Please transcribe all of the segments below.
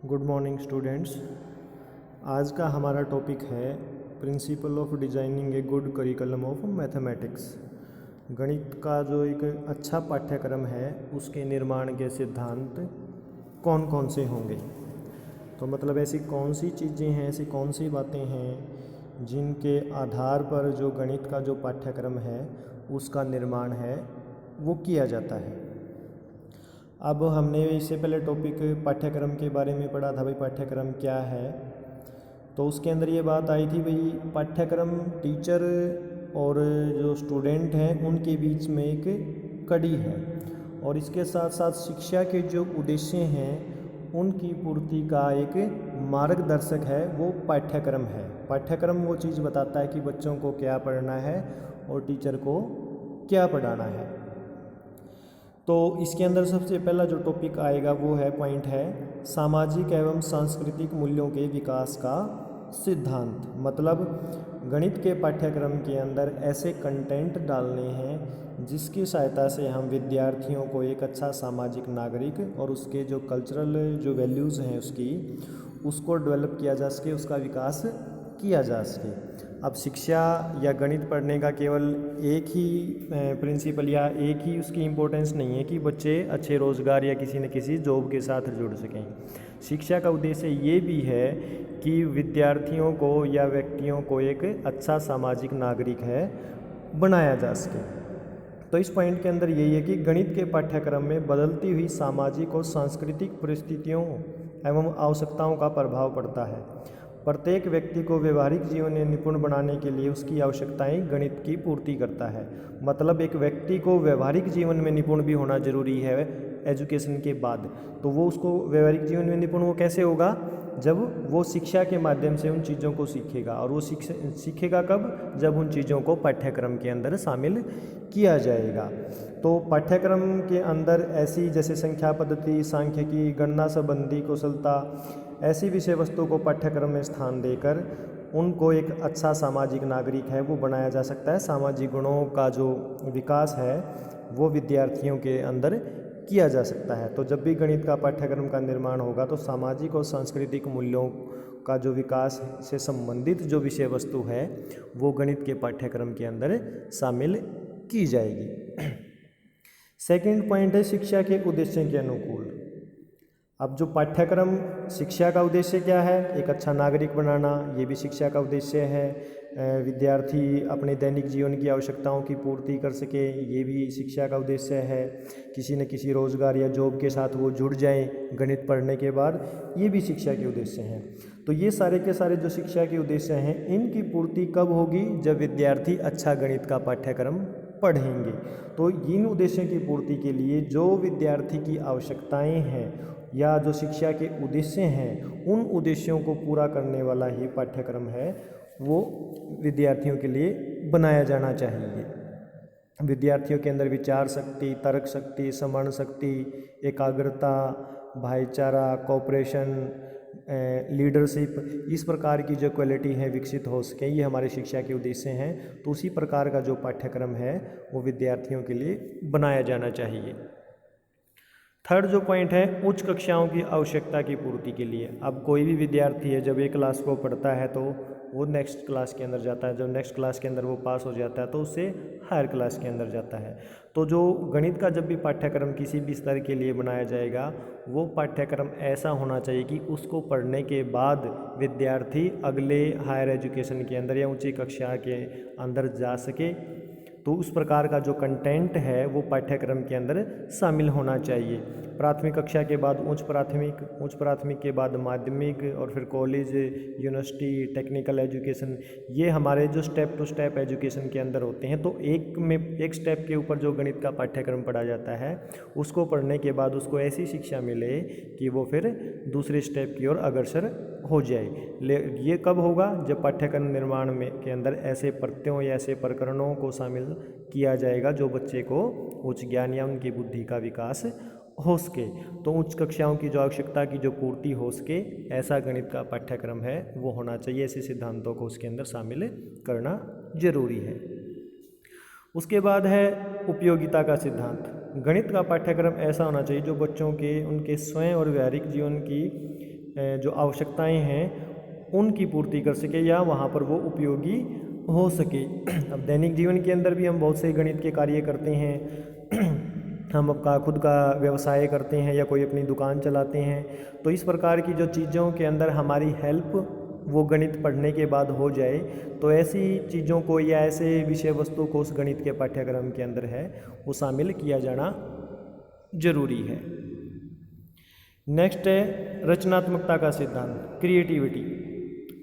Good morning students. आज का हमारा टॉपिक है principle of designing a good curriculum of mathematics. गणित का जो एक अच्छा पाठ्यक्रम है उसके निर्माण के सिद्धांत कौन कौन से होंगे। तो मतलब ऐसी कौन सी चीज़ें हैं, ऐसी कौन सी बातें हैं जिनके आधार पर जो गणित का जो पाठ्यक्रम है उसका निर्माण है वो किया जाता है। अब हमने इससे पहले टॉपिक पाठ्यक्रम के बारे में पढ़ा था, भाई पाठ्यक्रम क्या है। तो उसके अंदर ये बात आई थी भाई पाठ्यक्रम टीचर और जो स्टूडेंट हैं उनके बीच में एक कड़ी है, और इसके साथ साथ शिक्षा के जो उद्देश्य हैं उनकी पूर्ति का एक मार्गदर्शक है वो पाठ्यक्रम है। पाठ्यक्रम वो चीज़ बताता है कि बच्चों को क्या पढ़ना है और टीचर को क्या पढ़ाना है। तो इसके अंदर सबसे पहला जो टॉपिक आएगा वो है पॉइंट है सामाजिक एवं सांस्कृतिक मूल्यों के विकास का सिद्धांत। मतलब गणित के पाठ्यक्रम के अंदर ऐसे कंटेंट डालने हैं जिसकी सहायता से हम विद्यार्थियों को एक अच्छा सामाजिक नागरिक और उसके जो कल्चरल जो वैल्यूज़ हैं उसको डेवलप किया जा सके, उसका विकास किया जा सके। अब शिक्षा या गणित पढ़ने का केवल एक ही प्रिंसिपल या एक ही उसकी इम्पोर्टेंस नहीं है कि बच्चे अच्छे रोज़गार या किसी न किसी जॉब के साथ जुड़ सकें। शिक्षा का उद्देश्य ये भी है कि विद्यार्थियों को या व्यक्तियों को एक अच्छा सामाजिक नागरिक है बनाया जा सके। तो इस पॉइंट के अंदर यही है कि गणित के पाठ्यक्रम में बदलती हुई सामाजिक और सांस्कृतिक परिस्थितियों एवं आवश्यकताओं का प्रभाव पड़ता है। प्रत्येक व्यक्ति को व्यवहारिक जीवन में निपुण बनाने के लिए उसकी आवश्यकताएं गणित की पूर्ति करता है। मतलब एक व्यक्ति को व्यवहारिक जीवन में निपुण भी होना जरूरी है एजुकेशन के बाद। तो वो उसको व्यवहारिक जीवन में निपुण वो कैसे होगा, जब वो शिक्षा के माध्यम से उन चीज़ों को सीखेगा। और वो सीखेगा कब, जब उन चीज़ों को पाठ्यक्रम के अंदर शामिल किया जाएगा। तो पाठ्यक्रम के अंदर ऐसी जैसे संख्या पद्धति, सांख्यिकी, गणना संबंधी कुशलता, ऐसी विषय वस्तु को पाठ्यक्रम में स्थान देकर उनको एक अच्छा सामाजिक नागरिक है वो बनाया जा सकता है। सामाजिक गुणों का जो विकास है वो विद्यार्थियों के अंदर किया जा सकता है। तो जब भी गणित का पाठ्यक्रम का निर्माण होगा तो सामाजिक और सांस्कृतिक मूल्यों का जो विकास से संबंधित जो विषय वस्तु है वो गणित के पाठ्यक्रम के अंदर शामिल की जाएगी। सेकंड पॉइंट है शिक्षा के उद्देश्य के अनुकूल। अब जो पाठ्यक्रम शिक्षा का उद्देश्य क्या है, एक अच्छा नागरिक बनाना, ये भी शिक्षा का उद्देश्य है। विद्यार्थी अपने दैनिक जीवन की आवश्यकताओं की पूर्ति कर सके, ये भी शिक्षा का उद्देश्य है। किसी न किसी रोज़गार या जॉब के साथ वो जुड़ जाएं गणित पढ़ने के बाद, ये भी शिक्षा के उद्देश्य हैं। तो ये सारे के सारे जो शिक्षा के उद्देश्य हैं इनकी पूर्ति कब होगी, जब विद्यार्थी अच्छा गणित का पाठ्यक्रम पढ़ेंगे। तो इन उद्देश्यों की पूर्ति के लिए जो विद्यार्थी की आवश्यकताएं हैं या जो शिक्षा के उद्देश्य हैं उन उद्देश्यों को पूरा करने वाला ही पाठ्यक्रम है वो विद्यार्थियों के लिए बनाया जाना चाहिए। विद्यार्थियों के अंदर विचार शक्ति, तर्क शक्ति, स्मरण शक्ति, एकाग्रता, भाईचारा, कोऑपरेशन, लीडरशिप, इस प्रकार की जो क्वालिटी है विकसित हो सके, ये हमारे शिक्षा के उद्देश्य हैं। तो उसी प्रकार का जो पाठ्यक्रम है वो विद्यार्थियों के लिए बनाया जाना चाहिए। थर्ड जो पॉइंट है उच्च कक्षाओं की आवश्यकता की पूर्ति के लिए। अब कोई भी विद्यार्थी है जब एक क्लास को पढ़ता है तो वो नेक्स्ट क्लास के अंदर जाता है, जब नेक्स्ट क्लास के अंदर वो पास हो जाता है तो उससे हायर क्लास के अंदर जाता है। तो जो गणित का जब भी पाठ्यक्रम किसी भी स्तर के लिए बनाया जाएगा वो पाठ्यक्रम ऐसा होना चाहिए कि उसको पढ़ने के बाद विद्यार्थी अगले हायर एजुकेशन के अंदर या ऊंची कक्षा के अंदर जा सके। तो उस प्रकार का जो कंटेंट है वो पाठ्यक्रम के अंदर शामिल होना चाहिए। प्राथमिक कक्षा के बाद उच्च प्राथमिक के बाद माध्यमिक और फिर कॉलेज, यूनिवर्सिटी, टेक्निकल एजुकेशन, ये हमारे जो स्टेप टू स्टेप एजुकेशन के अंदर होते हैं। तो एक स्टेप के ऊपर जो गणित का पाठ्यक्रम पढ़ा जाता है उसको पढ़ने के बाद उसको ऐसी शिक्षा मिले कि वो फिर दूसरे स्टेप की ओर अग्रसर हो जाए। ये कब होगा, जब पाठ्यक्रम निर्माण में के अंदर ऐसे प्रत्ययों या ऐसे प्रकरणों को शामिल किया जाएगा जो बच्चे को उच्च ज्ञान या उनकी बुद्धि का विकास हो सके। तो उच्च कक्षाओं की जो आवश्यकता की जो पूर्ति हो सके ऐसा गणित का पाठ्यक्रम है वो होना चाहिए। ऐसे सिद्धांतों को उसके अंदर शामिल करना जरूरी है। उसके बाद है उपयोगिता का सिद्धांत। गणित का पाठ्यक्रम ऐसा होना चाहिए जो बच्चों के उनके स्वयं और व्यावहारिक जीवन की जो आवश्यकताएं हैं उनकी पूर्ति कर सके या वहाँ पर वो उपयोगी हो सके। अब दैनिक जीवन के अंदर भी हम बहुत से गणित के कार्य करते हैं। हम अपना खुद का व्यवसाय करते हैं या कोई अपनी दुकान चलाते हैं, तो इस प्रकार की जो चीज़ों के अंदर हमारी हेल्प वो गणित पढ़ने के बाद हो जाए, तो ऐसी चीज़ों को या ऐसे विषय वस्तु को उस गणित के पाठ्यक्रम के अंदर है वो शामिल किया जाना जरूरी है। नेक्स्ट है रचनात्मकता का सिद्धांत, क्रिएटिविटी।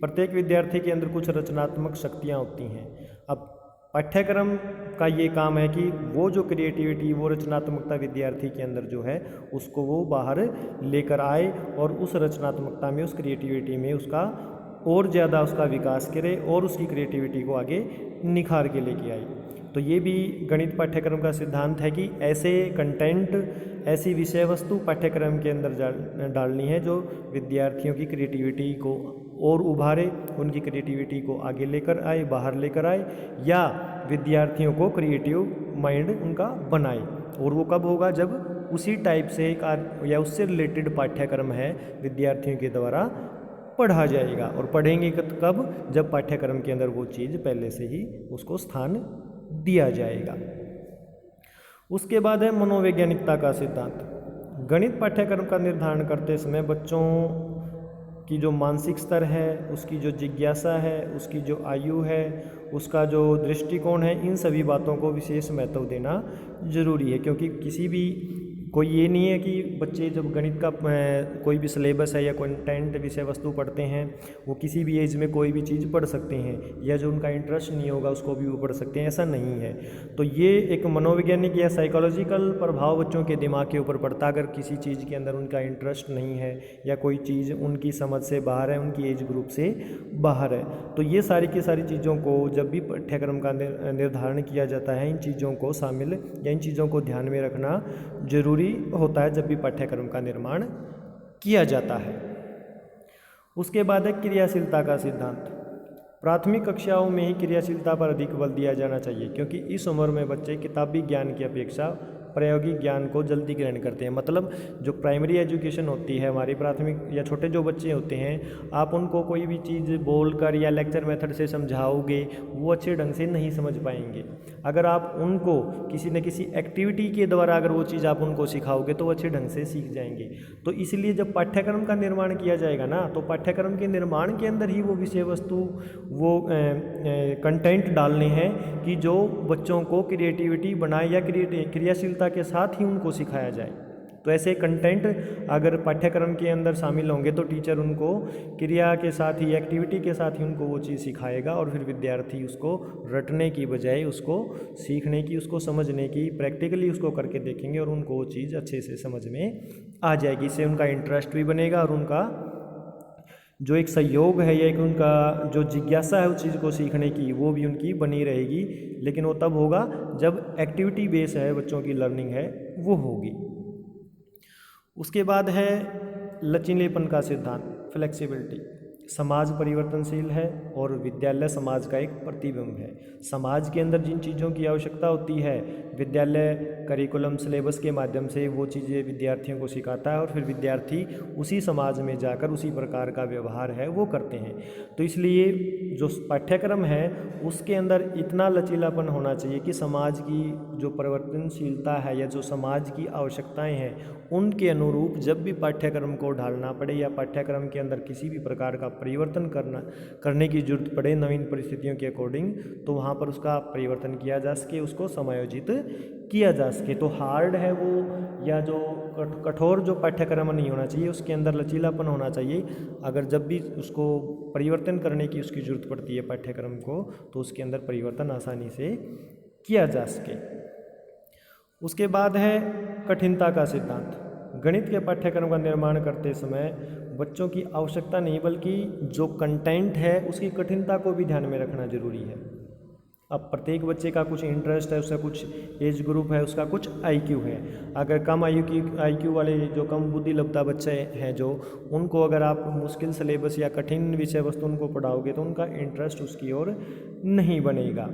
प्रत्येक विद्यार्थी के अंदर कुछ रचनात्मक शक्तियाँ होती हैं। अब पाठ्यक्रम का ये काम है कि वो जो क्रिएटिविटी, वो रचनात्मकता विद्यार्थी के अंदर जो है उसको वो बाहर लेकर आए और उस रचनात्मकता में, उस क्रिएटिविटी में उसका और ज़्यादा उसका विकास करे और उसकी क्रिएटिविटी को आगे निखार के लेके आए। तो ये भी गणित पाठ्यक्रम का सिद्धांत है कि ऐसे कंटेंट, ऐसी विषय वस्तु पाठ्यक्रम के अंदर डालनी है जो विद्यार्थियों की क्रिएटिविटी को और उभारे, उनकी क्रिएटिविटी को आगे लेकर आए, बाहर लेकर आए, या विद्यार्थियों को क्रिएटिव माइंड उनका बनाए। और वो कब होगा? जब उसी टाइप से या उससे रिलेटेड पाठ्यक्रम है विद्यार्थियों के द्वारा पढ़ा जाएगा। और पढ़ेंगे कब? जब पाठ्यक्रम के अंदर वो चीज़ पहले से ही उसको स्थान दिया जाएगा। उसके बाद है मनोवैज्ञानिकता का सिद्धांत। गणित पाठ्यक्रम का निर्धारण करते समय बच्चों की जो मानसिक स्तर है, उसकी जो जिज्ञासा है, उसकी जो आयु है, उसका जो दृष्टिकोण है, इन सभी बातों को विशेष महत्व देना जरूरी है। क्योंकि किसी भी कोई ये नहीं है कि बच्चे जब गणित का कोई भी सिलेबस है या कंटेंट विषय वस्तु पढ़ते हैं, वो किसी भी एज में कोई भी चीज़ पढ़ सकते हैं, या जो उनका इंटरेस्ट नहीं होगा उसको भी वो पढ़ सकते हैं, ऐसा नहीं है। तो ये एक मनोवैज्ञानिक या साइकोलॉजिकल प्रभाव बच्चों के दिमाग के ऊपर पड़ता है। अगर किसी चीज़ के अंदर उनका इंटरेस्ट नहीं है या कोई चीज़ उनकी समझ से बाहर है, उनकी एज ग्रुप से बाहर है, तो ये सारी की सारी चीज़ों को जब भी पाठ्यक्रम का निर्धारण किया जाता है, इन चीज़ों को शामिल या इन चीज़ों को ध्यान में रखना जरूरी होता है जब भी पाठ्यक्रम का निर्माण किया जाता है। उसके बाद है क्रियाशीलता का सिद्धांत। प्राथमिक कक्षाओं में ही क्रियाशीलता पर अधिक बल दिया जाना चाहिए, क्योंकि इस उम्र में बच्चे किताबी ज्ञान की अपेक्षा प्रायोगिक ज्ञान को जल्दी ग्रहण करते हैं। मतलब जो प्राइमरी एजुकेशन होती है हमारी, प्राथमिक या छोटे जो बच्चे होते हैं, आप उनको कोई भी चीज़ बोलकर या लेक्चर मेथड से समझाओगे वो अच्छे ढंग से नहीं समझ पाएंगे। अगर आप उनको किसी न किसी एक्टिविटी के द्वारा अगर वो चीज़ आप उनको सिखाओगे तो वो अच्छे ढंग से सीख जाएंगे। तो इसलिए जब पाठ्यक्रम का निर्माण किया जाएगा ना, तो पाठ्यक्रम के निर्माण के अंदर ही वो विषय वस्तु, वो कंटेंट डालने हैं कि जो बच्चों को क्रिएटिविटी बनाए या क्रियाशीलता के साथ ही उनको सिखाया जाए। तो ऐसे कंटेंट अगर पाठ्यक्रम के अंदर शामिल होंगे तो टीचर उनको क्रिया के साथ ही, एक्टिविटी के साथ ही उनको वो चीज़ सिखाएगा, और फिर विद्यार्थी उसको रटने की बजाय उसको सीखने की, उसको समझने की, प्रैक्टिकली उसको करके देखेंगे और उनको वो चीज़ अच्छे से समझ में आ जाएगी। इससे उनका इंटरेस्ट भी बनेगा और उनका जो एक सहयोग है या एक उनका जो जिज्ञासा है उस चीज़ को सीखने की, वो भी उनकी बनी रहेगी। लेकिन वो तब होगा जब एक्टिविटी बेस है, बच्चों की लर्निंग है वो होगी। उसके बाद है लचीलेपन का सिद्धांत, फ्लेक्सिबिलिटी। समाज परिवर्तनशील है और विद्यालय समाज का एक प्रतिबिंब है। समाज के अंदर जिन चीज़ों की आवश्यकता होती है, विद्यालय करिकुलम सिलेबस के माध्यम से वो चीज़ें विद्यार्थियों को सिखाता है और फिर विद्यार्थी उसी समाज में जाकर उसी प्रकार का व्यवहार है वो करते हैं। तो इसलिए जो पाठ्यक्रम है उसके अंदर इतना लचीलापन होना चाहिए कि समाज की जो परिवर्तनशीलता है या जो समाज की आवश्यकताएं हैं उनके अनुरूप जब भी पाठ्यक्रम को ढालना पड़े या पाठ्यक्रम के अंदर किसी भी प्रकार का परिवर्तन करने की जरूरत पड़े नवीन परिस्थितियों के अकॉर्डिंग, तो वहाँ पर उसका परिवर्तन किया जा सके, उसको समायोजित किया जा सके। तो हार्ड है वो या जो कठोर जो पाठ्यक्रम नहीं होना चाहिए, उसके अंदर लचीलापन होना चाहिए। अगर जब भी उसको परिवर्तन करने की उसकी जरूरत पड़ती है पाठ्यक्रम को, तो उसके अंदर परिवर्तन आसानी से किया जा सके। उसके बाद है कठिनता का सिद्धांत। गणित के पाठ्यक्रम का निर्माण करते समय बच्चों की आवश्यकता नहीं बल्कि जो कंटेंट है उसकी कठिनता को भी ध्यान में रखना जरूरी है। अब प्रत्येक बच्चे का कुछ इंटरेस्ट है, उसका कुछ एज ग्रुप है, उसका कुछ आईक्यू है। अगर कम आईक्यू वाले जो कम बुद्धि लब्धा बच्चे हैं जो, उनको अगर आप मुश्किल सिलेबस या कठिन विषय वस्तु उनको पढ़ाओगे तो उनका इंटरेस्ट उसकी ओर नहीं बनेगा।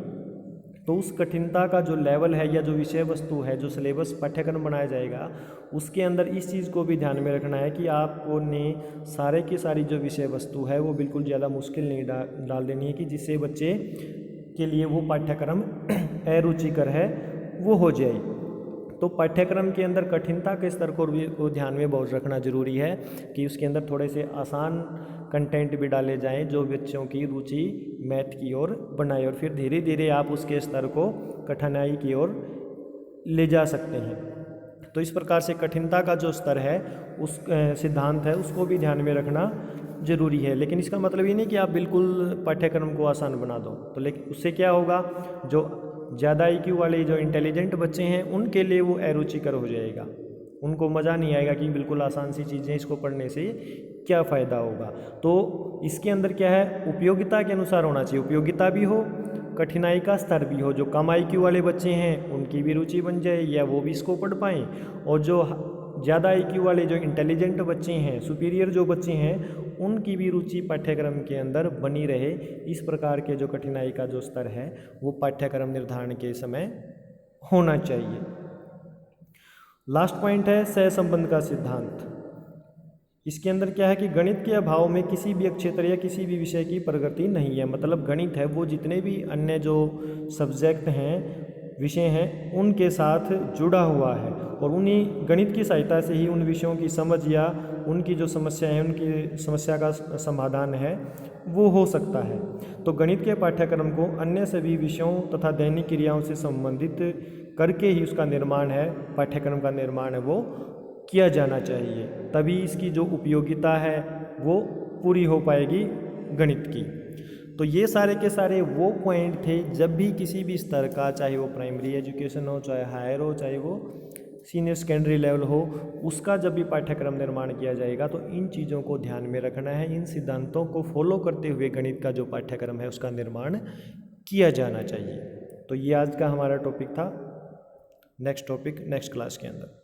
तो उस कठिनता का जो लेवल है या जो विषय वस्तु है, जो सिलेबस पाठ्यक्रम बनाया जाएगा, उसके अंदर इस चीज़ को भी ध्यान में रखना है कि आपको ने सारे की सारी जो विषय वस्तु है वो बिल्कुल ज़्यादा मुश्किल नहीं डाल देनी है कि जिससे बच्चे के लिए वो पाठ्यक्रम अरुचिकर है वो हो जाए। तो पाठ्यक्रम के अंदर कठिनता के स्तर को ध्यान में बहुत रखना जरूरी है कि उसके अंदर थोड़े से आसान कंटेंट भी डाले जाएं जो बच्चों की रुचि मैथ की ओर बनाए, और फिर धीरे धीरे आप उसके स्तर को कठिनाई की ओर ले जा सकते हैं। तो इस प्रकार से कठिनता का जो स्तर है, उस सिद्धांत है, उसको भी ध्यान में रखना जरूरी है। लेकिन इसका मतलब ये नहीं कि आप बिल्कुल पाठ्यक्रम को आसान बना दो। तो लेकिन उससे क्या होगा, जो ज़्यादा IQ वाले जो इंटेलिजेंट बच्चे हैं उनके लिए वो अरुचिकर हो जाएगा, उनको मज़ा नहीं आएगा कि बिल्कुल आसान सी चीज़ें, इसको पढ़ने से क्या फ़ायदा होगा। तो इसके अंदर क्या है, उपयोगिता के अनुसार होना चाहिए, उपयोगिता भी हो, कठिनाई का स्तर भी हो। जो कम IQ वाले बच्चे हैं उनकी भी रुचि बन जाए या वो भी इसको पढ़ पाएँ, और जो ज़्यादा IQ वाले जो इंटेलिजेंट बच्चे हैं, सुपीरियर जो बच्चे हैं, उनकी भी रुचि पाठ्यक्रम के अंदर बनी रहे। इस प्रकार के जो कठिनाई का जो स्तर है वो पाठ्यक्रम निर्धारण के समय होना चाहिए। लास्ट पॉइंट है सहसंबंध का सिद्धांत। इसके अंदर क्या है कि गणित के अभाव में किसी भी क्षेत्र या किसी भी विषय की प्रगति नहीं है। मतलब गणित है वो जितने भी अन्य जो सब्जेक्ट हैं, विषय हैं, उनके साथ जुड़ा हुआ है, और उन्हीं गणित की सहायता से ही उन विषयों की समझ या उनकी जो समस्या है, उनकी समस्या का समाधान है वो हो सकता है। तो गणित के पाठ्यक्रम को अन्य सभी विषयों तथा दैनिक क्रियाओं से संबंधित करके ही उसका निर्माण है, पाठ्यक्रम का निर्माण है वो किया जाना चाहिए। तभी इसकी जो उपयोगिता है वो पूरी हो पाएगी गणित की। तो ये सारे के सारे वो पॉइंट थे जब भी किसी भी स्तर का, चाहे वो प्राइमरी एजुकेशन हो, चाहे हायर हो, चाहे वो सीनियर सेकेंडरी लेवल हो, उसका जब भी पाठ्यक्रम निर्माण किया जाएगा तो इन चीज़ों को ध्यान में रखना है। इन सिद्धांतों को फॉलो करते हुए गणित का जो पाठ्यक्रम है उसका निर्माण किया जाना चाहिए। तो ये आज का हमारा टॉपिक था। नेक्स्ट टॉपिक नेक्स्ट क्लास के अंदर।